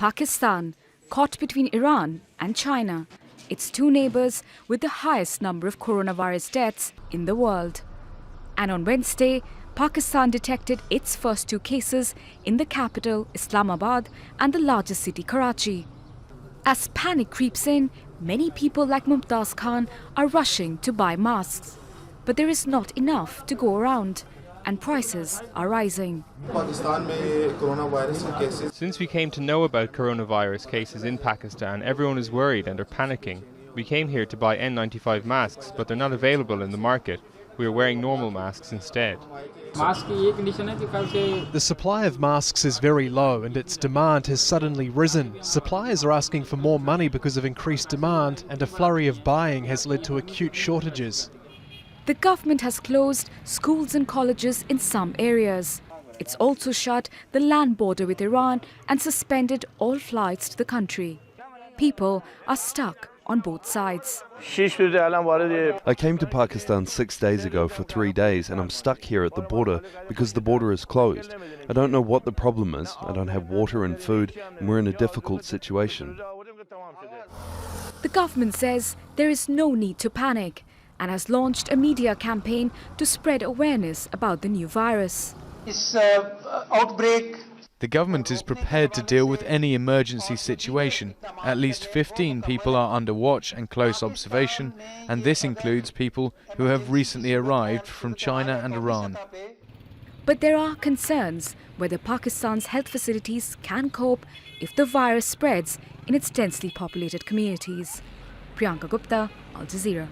Pakistan, caught between Iran and China, its two neighbours with the highest number of coronavirus deaths in the world. And on Wednesday, Pakistan detected its first two cases in the capital, Islamabad, and the largest city, Karachi. As panic creeps in, many people like Mumtaz Khan are rushing to buy masks. But there is not enough to go around, and prices are rising. Since we came to know about coronavirus cases in Pakistan, everyone is worried and are panicking. We came here to buy N95 masks, but they're not available in the market. We are wearing normal masks instead. The supply of masks is very low and its demand has suddenly risen. Suppliers are asking for more money because of increased demand, and a flurry of buying has led to acute shortages. The government has closed schools and colleges in some areas. It's also shut the land border with Iran and suspended all flights to the country. People are stuck on both sides. I came to Pakistan 6 days ago for 3 days and I'm stuck here at the border because the border is closed. I don't know what the problem is. I don't have water and food and we're in a difficult situation. The government says there is no need to panic and has launched a media campaign to spread awareness about the new virus. The government is prepared to deal with any emergency situation. At least 15 people are under watch and close observation, and this includes people who have recently arrived from China and Iran. But there are concerns whether Pakistan's health facilities can cope if the virus spreads in its densely populated communities. Priyanka Gupta, Al Jazeera.